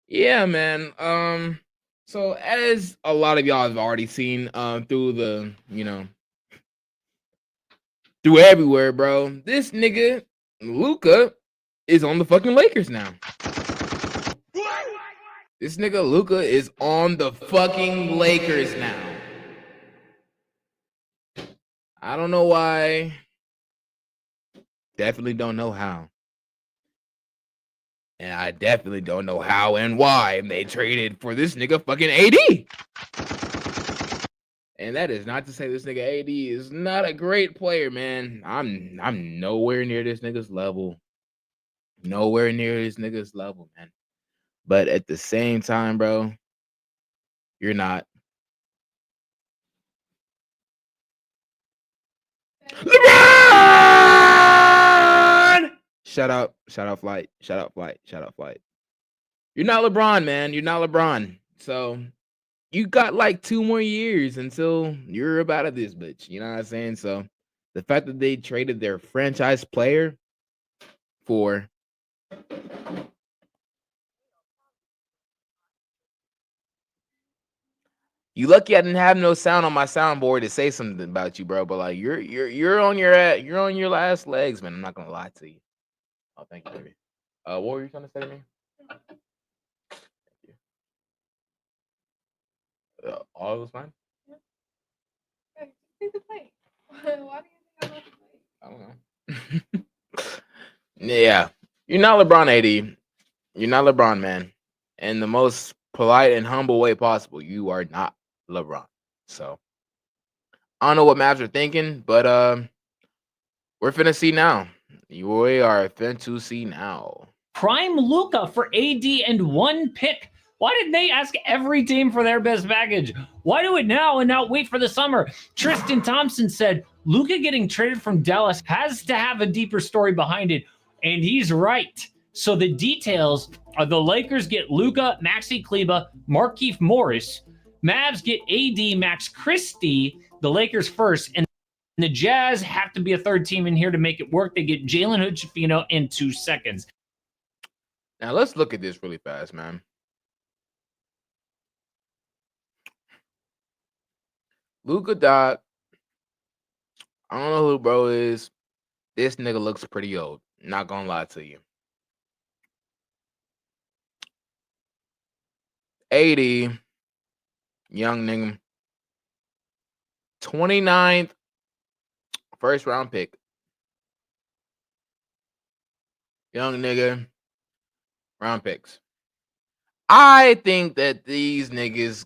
Yeah, man. So as a lot of y'all have already seen, through the, through everywhere, bro. This nigga Luka is on the fucking Lakers now. This nigga Luka is on the fucking Lakers now. I don't know why. Definitely don't know how. And I definitely don't know how and why they traded for this nigga fucking AD. And that is not to say this nigga AD is not a great player, man. I'm nowhere near this nigga's level. Nowhere near this nigga's level, man. But at the same time, bro, you're not. LeBron! Shut up. Shout out flight. Shout out flight. Shout out flight. You're not LeBron, man. You're not LeBron. So you got like 2 more years until you're up out of this bitch. You know what I'm saying? So the fact that they traded their franchise player for you lucky I didn't have no sound on my soundboard to say something about you, bro. But like you're on your last legs, man. I'm not gonna lie to you. Oh, thank you, baby. What were you trying to say to me? All was fine. Hey, take the plate. Why do you think I love the plate? I don't know. Yeah, you're not LeBron, AD. You're not LeBron, man. In the most polite and humble way possible, you are not LeBron. So I don't know what Mavs are thinking, but we're finna see now. We are finna see now. Prime Luka for AD and 1 pick. Why didn't they ask every team for their best package? Why do it now and not wait for the summer? Tristan Thompson said Luka getting traded from Dallas has to have a deeper story behind it, and he's right. So the details are the Lakers get Luka, Maxi Kleber, Markieff Morris. Mavs get AD, Max Christie, the Lakers first, and the Jazz have to be a third team in here to make it work. They get Jalen Hood-Schifino in 2 seconds. Now let's look at this really fast, man. Luka Dot. I don't know who bro is. This nigga looks pretty old. Not gonna lie to you. 80. Young nigga. 29th. First round pick. Young nigga. Round picks. I think that these niggas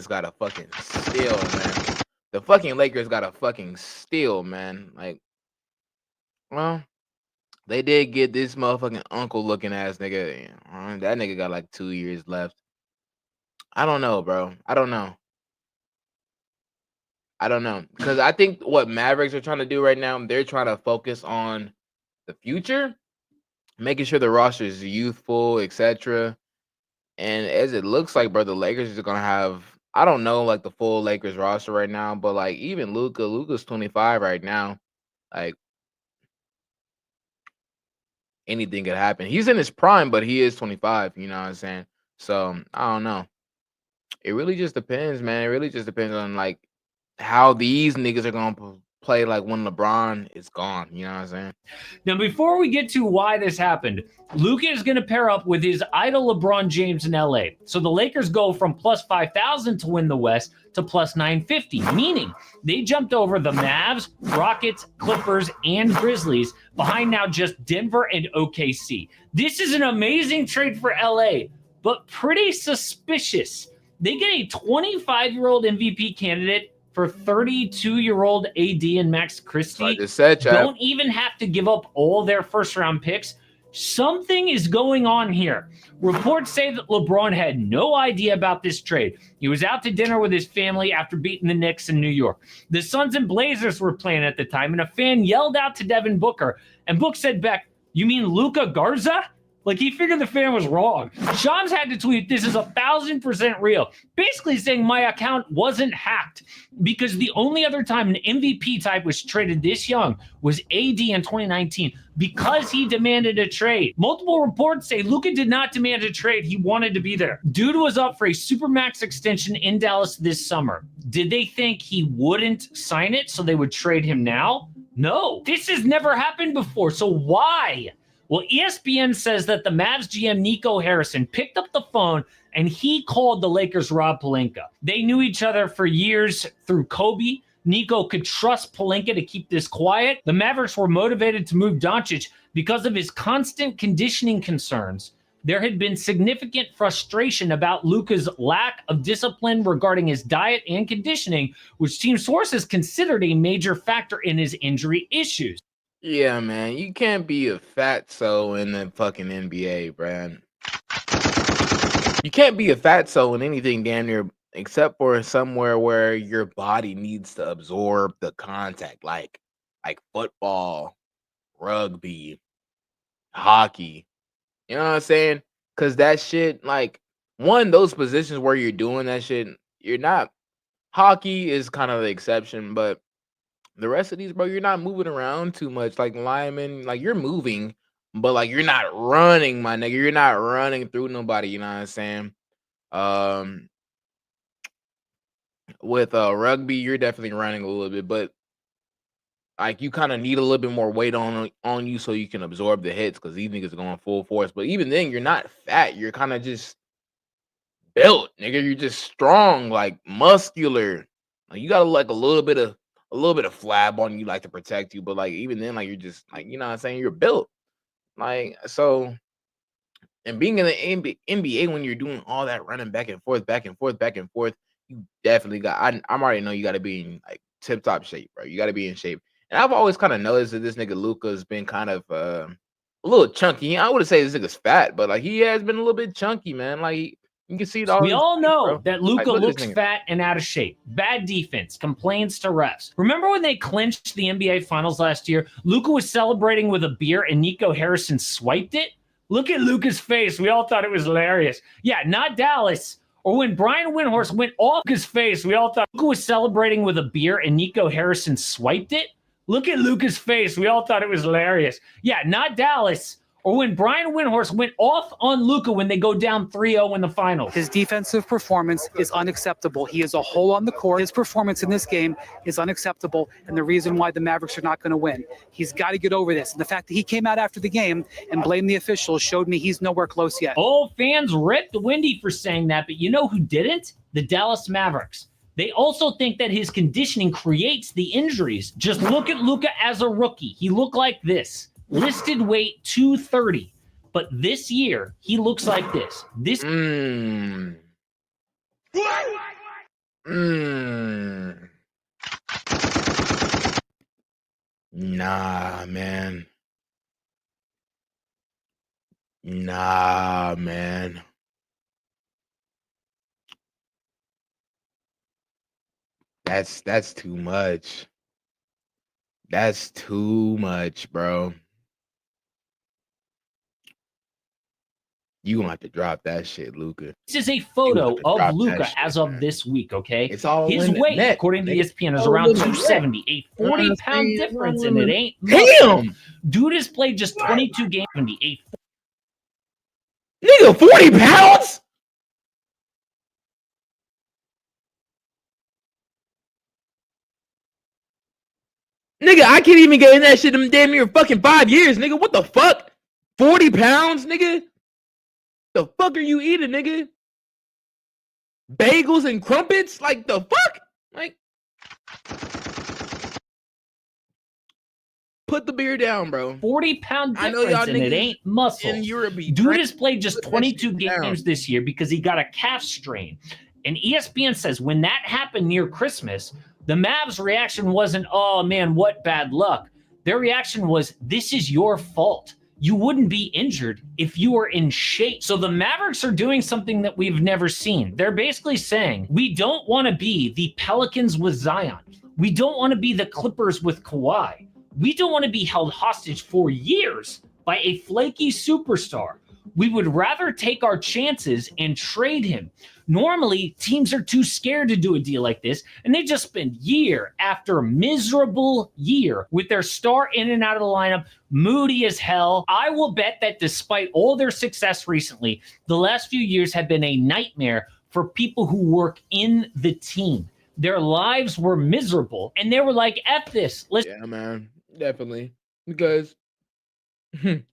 gotta fucking steal, man. The fucking Lakers gotta fucking steal, man. Like, well, they did get this motherfucking uncle looking ass nigga. That nigga got like 2 years left. I don't know, bro. I don't know. Because I think what Mavericks are trying to do right now, they're trying to focus on the future, making sure the roster is youthful, etc. And as it looks like, bro, the Lakers are gonna have I don't know like the full Lakers roster right now, but like even Luka's 25 right now. Like anything could happen. He's in his prime, but he is 25, you know what I'm saying? So I don't know. It really just depends, man. It really just depends on like how these niggas are gonna play like when LeBron is gone. You know what I'm saying? Now, before we get to why this happened, Luka is going to pair up with his idol LeBron James in LA. So the Lakers go from plus 5,000 to win the West to plus 950, meaning they jumped over the Mavs, Rockets, Clippers, and Grizzlies, behind now just Denver and OKC. This is an amazing trade for LA, but pretty suspicious. They get a 25-year-old MVP candidate for 32-year-old AD and Max Christie. Like I said, don't even have to give up all their first-round picks. Something is going on here. Reports say that LeBron had no idea about this trade. He was out to dinner with his family after beating the Knicks in New York. The Suns and Blazers were playing at the time, and a fan yelled out to Devin Booker, and Book said back, "You mean Luka Garza?" Like, he figured the fan was wrong. Shams had to tweet, "This is 1,000% real," basically saying my account wasn't hacked, because the only other time an MVP type was traded this young was AD in 2019 because he demanded a trade. Multiple reports say Luka did not demand a trade. He wanted to be there. Dude was up for a supermax extension in Dallas this summer. Did they think he wouldn't sign it so they would trade him now? No. This has never happened before, so why? Well, ESPN says that the Mavs GM Nico Harrison picked up the phone and he called the Lakers' Rob Pelinka. They knew each other for years through Kobe. Nico could trust Pelinka to keep this quiet. The Mavericks were motivated to move Doncic because of his constant conditioning concerns. There had been significant frustration about Luka's lack of discipline regarding his diet and conditioning, which team sources considered a major factor in his injury issues. Yeah, man, you can't be a fatso in the fucking NBA, Brad. You can't be a fatso in anything damn near except for somewhere where your body needs to absorb the contact, like football, rugby, hockey. You know what I'm saying? Because that shit, like, those positions where you're doing that shit, you're not. Hockey is kind of the exception, but the rest of these, bro, you're not moving around too much. Like linemen, like you're moving, but like you're not running, my nigga. You're not running through nobody. You know what I'm saying? Um, with rugby, you're definitely running a little bit, but like you kind of need a little bit more weight on you so you can absorb the hits because these niggas are going full force. But even then, you're not fat. You're kind of just built, nigga. You're just strong, like muscular. Like you got like a little bit of flab on you, like to protect you. But like even then, like you're just like, you know what I'm saying? You're built. Like so, and being in the NBA when you're doing all that running back and forth, back and forth, back and forth, you definitely got. I'm already know you got to be in like tip top shape, bro. You got to be in shape. And I've always kind of noticed that this nigga Luka has been kind of a little chunky. I wouldn't say this nigga's fat, but like he has been a little bit chunky, man. Like you can see it all. We all know bro. that Luka Like, looks fat and out of shape. Bad defense, complains to refs. Remember when they clinched the NBA Finals last year? Luka was celebrating with a beer and Nico Harrison swiped it? Look at Luka's face. We all thought it was hilarious. Yeah, not Dallas. Or when Brian Windhorst went off his face, we all thought Luka was celebrating with a beer and Nico Harrison swiped it? Look at Luka's face. We all thought it was hilarious. Yeah, not Dallas. Or when Brian Windhorst went off on Luka when they go down 3-0 in the finals. His defensive performance is unacceptable. He is a hole on the court. His performance in this game is unacceptable, and the reason why the Mavericks are not going to win. He's got to get over this. And the fact that he came out after the game and blamed the officials showed me he's nowhere close yet. Oh, fans ripped Windy for saying that, but you know who didn't? The Dallas Mavericks. They also think that his conditioning creates the injuries. Just look at Luka as a rookie. He looked like this. Listed weight 230, but this year he looks like this. Nah, man. That's too much. That's too much, bro. You gonna have to drop that shit, Luka. This is a photo of Luka as of this week, okay? It's all his weight, according to ESPN, is around 270, a 40-pound difference, and it ain't damn. Dude has played just 22 games. Nigga, 40 pounds? Nigga, I can't even get in that shit in damn near fucking 5 years, nigga. What the fuck? 40 pounds, nigga? The fuck are you eating, nigga? Bagels and crumpets? Like the fuck? Like, put the beer down, bro. 40-pound difference, and it ain't muscle. In Europe, dude has played just 22 games this year because he got a calf strain. And ESPN says when that happened near Christmas, the Mavs' reaction wasn't, "Oh man, what bad luck." Their reaction was, "This is your fault. You wouldn't be injured if you were in shape." So the Mavericks are doing something that we've never seen. They're basically saying, we don't want to be the Pelicans with Zion. We don't want to be the Clippers with Kawhi. We don't want to be held hostage for years by a flaky superstar. we would rather take our chances and trade him. Normally, teams are too scared to do a deal like this, and they just spend year after miserable year with their star in and out of the lineup, moody as hell. I will bet that despite all their success recently, the last few years have been a nightmare for people who work in the team. Their lives were miserable, and they were like, F this. Yeah, man. Definitely. Because, Chad,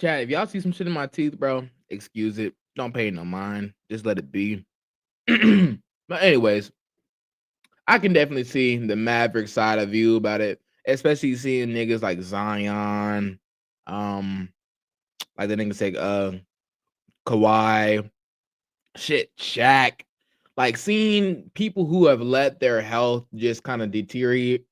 if y'all see some shit in my teeth, bro, excuse it. Don't pay no mind. Just let it be. But anyways, I can definitely see the Maverick side of view about it, especially seeing niggas like Zion, like the niggas say, Kawhi, shit, Shaq, like seeing people who have let their health just kind of deteriorate.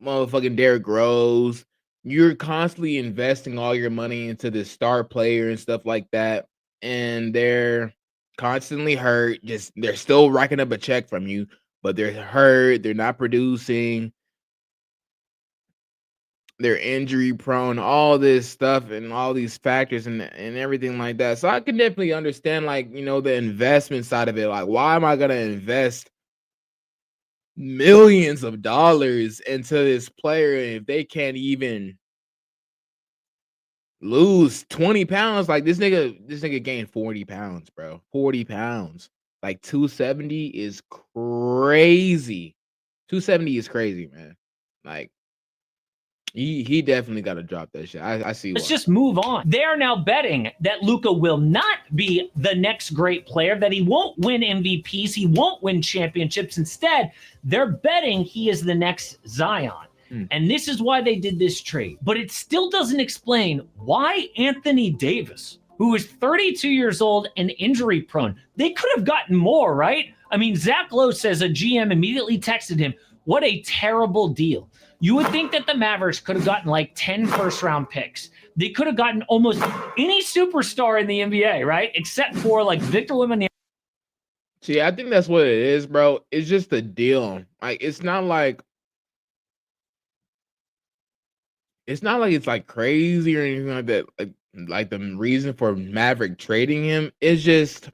Motherfucking Derrick Rose, you're constantly investing all your money into this star player and stuff like that, and they're constantly hurt. Just they're still racking up a check from you, but they're hurt. They're not producing. They're injury prone. All this stuff and all these factors and everything like that. So I can definitely understand, like, you know, the investment side of it. Like, why am I gonna invest millions of dollars into this player if they can't even lose 20 pounds? Like this nigga gained 40 pounds, bro. 40 pounds. Like 270 is crazy. 270 is crazy, man. Like he definitely got to drop that shit. I see. Let's just move on. They are now betting that Luka will not be the next great player, that he won't win MVPs, he won't win championships. Instead, they're betting he is the next Zion. And this is why they did this trade. But it still doesn't explain why Anthony Davis, who is 32 years old and injury prone, they could have gotten more, right? I mean, Zach Lowe says a GM immediately texted him, what a terrible deal. You would think that the Mavericks could have gotten like 10 first-round picks. They could have gotten almost any superstar in the NBA, right? Except for like Victor Wembanyama. See, I think that's what it is, bro. It's just a deal. Like it's not like it's like crazy or anything like that. Like the reason for Maverick trading him is just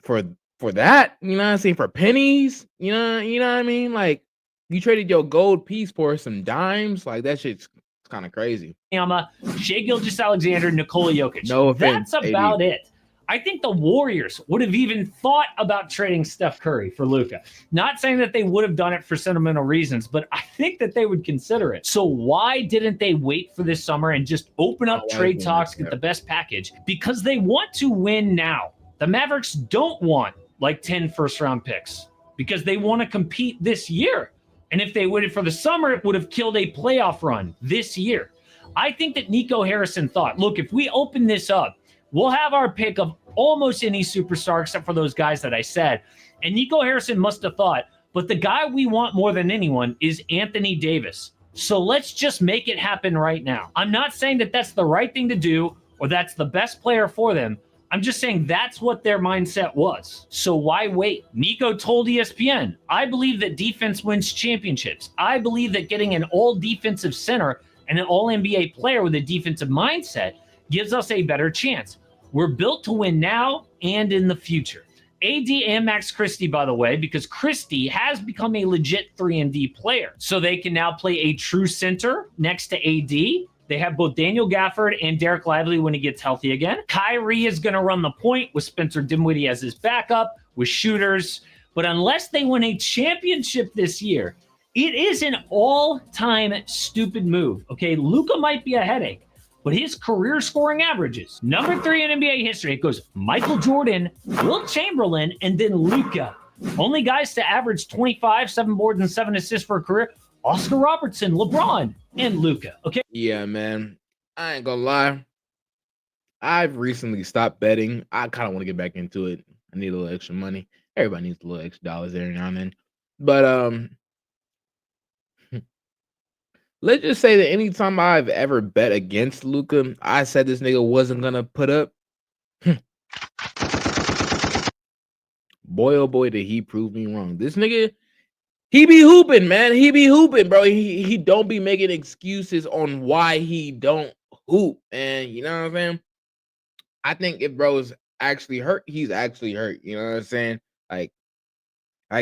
for that. You know what I'm saying? For pennies. You know what I mean? Like you traded your gold piece for some dimes. Like that shit's kind of crazy. Shai Gilgeous-Alexander, Nikola Jokic. No offense. That's about it. I think the Warriors would have even thought about trading Steph Curry for Luka. Not saying that they would have done it for sentimental reasons, but I think that they would consider it. So why didn't they wait for this summer and just open up trade talks, get the best package? Because they want to win now. The Mavericks don't want like 10 first-round picks because they want to compete this year. And if they waited for the summer, it would have killed a playoff run this year. I think that Nico Harrison thought, look, if we open this up, we'll have our pick of almost any superstar except for those guys that I said. And Nico Harrison must have thought, but the guy we want more than anyone is Anthony Davis. So let's just make it happen right now. I'm not saying that that's the right thing to do or that's the best player for them. I'm just saying that's what their mindset was. So why wait? Nico told ESPN, I believe that defense wins championships. I believe that getting an all-defensive center and an all-NBA player with a defensive mindset gives us a better chance. We're built to win now and in the future. AD and Max Christie, by the way, because Christie has become a legit 3-and-D player. So they can now play a true center next to AD. They have both Daniel Gafford and Derek Lively when he gets healthy again. Kyrie is going to run the point with Spencer Dinwiddie as his backup, with shooters. But unless they win a championship this year, it is an all-time stupid move. Okay, Luka might be a headache, but his career scoring averages, number 3 in NBA history, it goes Michael Jordan, Wilt Chamberlain, and then Luka. Only guys to average 25, 7 boards, and 7 assists for a career, Oscar Robertson, LeBron, and Luka. Okay. Yeah, man. I ain't gonna lie. I've recently stopped betting. I kind of want to get back into it. I need a little extra money. Everybody needs a little extra dollars every now and then. But let's just say that anytime I've ever bet against Luka, I said this nigga wasn't gonna put up. Boy, oh boy, did he prove me wrong. This nigga, He be hooping, man. He be hooping, bro. He don't be making excuses on why he don't hoop. And you know what I'm saying? I think if bro's actually hurt, he's actually hurt. You know what I'm saying? Like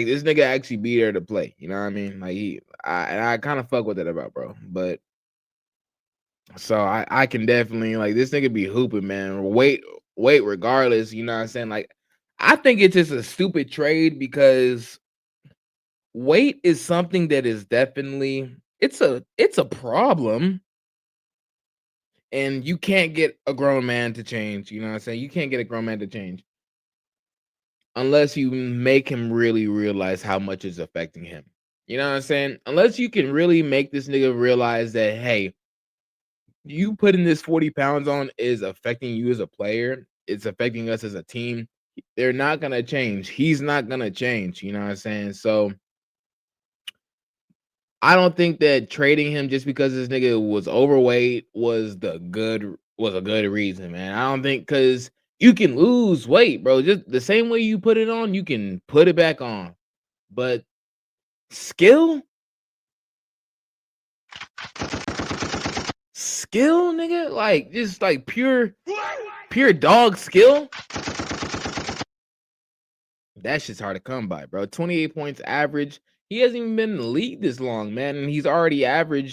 this nigga actually be there to play. You know what I mean? Like I kind of fuck with it about bro. But so I can definitely like this nigga be hooping, man. Wait regardless. You know what I'm saying? Like I think it's just a stupid trade because weight is something that is definitely it's a problem. And you can't get a grown man to change. You know what I'm saying? You can't get a grown man to change unless you make him really realize how much is affecting him. You know what I'm saying? Unless you can really make this nigga realize that, hey, you putting this 40 pounds on is affecting you as a player. It's affecting us as a team. They're not going to change. He's not going to change. You know what I'm saying? So I don't think that trading him just because this nigga was overweight was a good reason, man. I don't think because you can lose weight, bro. Just the same way you put it on, you can put it back on. But skill, nigga, like just like pure dog skill. That shit's hard to come by, bro. 28 points average. He hasn't even been in the league this long, man, and he's already in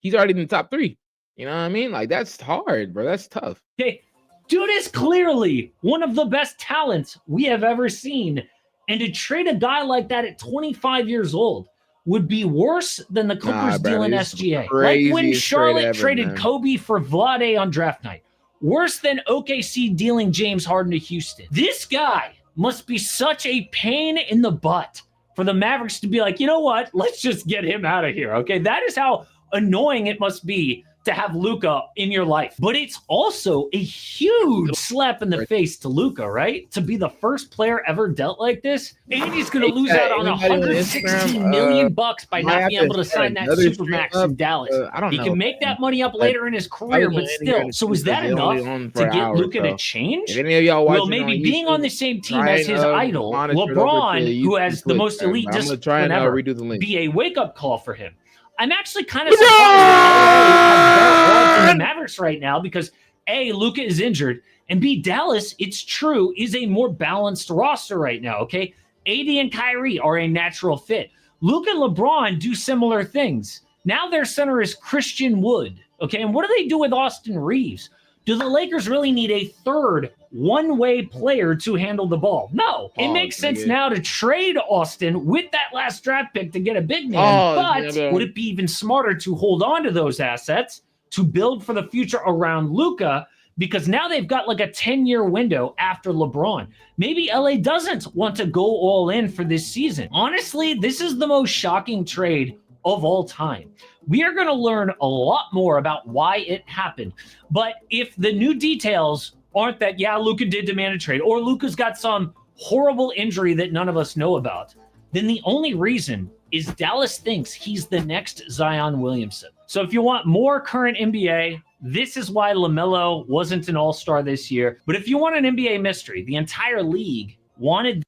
the top 3. You know what I mean? Like that's hard, bro. That's tough. Okay, dude is clearly one of the best talents we have ever seen, and to trade a guy like that at 25 years old would be worse than the Clippers dealing SGA. Like when Charlotte traded Kobe for Vlade on draft night. Worse than OKC dealing James Harden to Houston. This guy must be such a pain in the butt for the Mavericks to be like, you know what? Let's just get him out of here, okay? That is how annoying it must be to have Luka in your life. But it's also a huge slap in the face to Luka, right? To be the first player ever dealt like this. And he's going to lose out on $160 million by not being able to sign that Supermax in Dallas. He can make that money up later in his career, but still. So is that enough to get Luka to change? Well, maybe being on the same team as his idol, LeBron, who has the most elite discipline ever, be a wake-up call for him. I'm actually kind of surprised that LA has better odds than the Mavericks right now because A, Luka is injured, and B, Dallas, it's true, is a more balanced roster right now, okay? AD and Kyrie are a natural fit. Luka and LeBron do similar things. Now their center is Christian Wood, okay? And what do they do with Austin Reeves? Do the Lakers really need a third one-way player to handle the ball? No. It makes sense now to trade Austin with that last draft pick to get a big man, but would it be even smarter to hold on to those assets to build for the future around Luka? Because now they've got like a 10-year window after LeBron. Maybe LA doesn't want to go all in for this season. Honestly, this is the most shocking trade of all time. We are going to learn a lot more about why it happened. But if the new details aren't that, yeah, Luka did demand a trade, or Luka's got some horrible injury that none of us know about, then the only reason is Dallas thinks he's the next Zion Williamson. So if you want more current NBA, this is why LaMelo wasn't an all-star this year. But if you want an NBA mystery, the entire league wanted.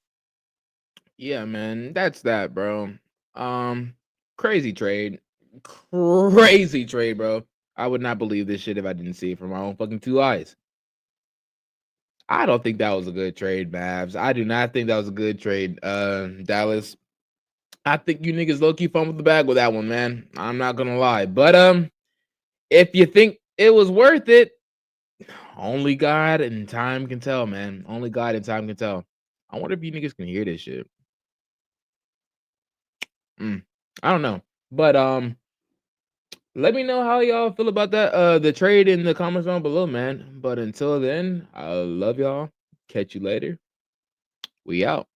Yeah, man, that's that, bro. Crazy trade. Crazy trade, bro. I would not believe this shit if I didn't see it from my own fucking 2 eyes. I don't think that was a good trade, Mavs. I do not think that was a good trade, Dallas. I think you niggas low-key fumbled the bag with that one, man. I'm not gonna lie. But if you think it was worth it, only God and time can tell, man. Only God and time can tell. I wonder if you niggas can hear this shit. I don't know. But let me know how y'all feel about that the trade in the comments down below, man. But until then, I love y'all. Catch you later. We out.